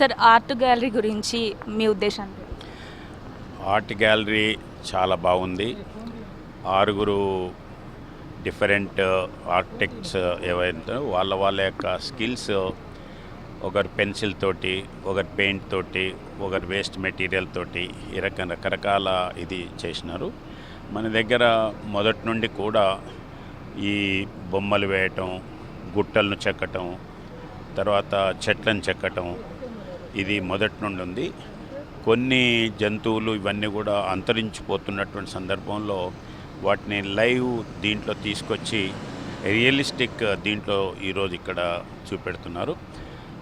Sir art gallery గురించి మీ ఉద్దేశం? Art gallery చాలా బాగుంది. 6 డిఫరెంట్ ఆర్కిటెక్ట్స్ ఏవైతే వాళ్ళ యొక్క స్కిల్స్, ఒకరు పెన్సిల్ తోటి, ఒకరు పెయింట్ తోటి, ఒకరు వేస్ట్ మెటీరియల్ తోటి ఈ రకరకాల ఇది చేసినారు. మన దగ్గర మొదటి నుండి కూడా ఈ బొమ్మలు వేయటం, గుట్టలను చెక్కటం, తర్వాత చెట్లను చెక్కటం ఇది మొదటి నుండి ఉంది. కొన్ని జంతువులు ఇవన్నీ కూడా అంతరించిపోతున్నటువంటి సందర్భంలో వాటిని లైవ్ దీంట్లో తీసుకొచ్చి రియలిస్టిక్ దీంట్లో ఈరోజు ఇక్కడ చూపెడుతున్నారు.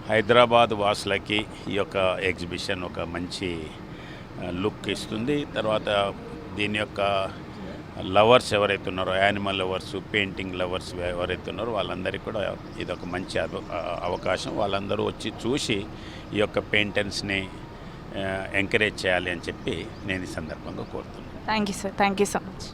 హైదరాబాద్ వాసులకి ఈ యొక్క ఎగ్జిబిషన్ ఒక మంచి లుక్ ఇస్తుంది. తర్వాత దీని యొక్క లవర్స్ ఎవరైతే ఉన్నారో, యానిమల్ లవర్స్, పెయింటింగ్ లవర్స్ ఎవరైతే ఉన్నారో వాళ్ళందరికీ కూడా ఇది ఒక మంచి అవకాశం. వాళ్ళందరూ వచ్చి చూసి ఈ యొక్క పెయింటర్స్ని ఎంకరేజ్ చేయాలి అని చెప్పి నేను ఈ సందర్భంగా కోరుతున్నాను. Thank you sir, thank you so much.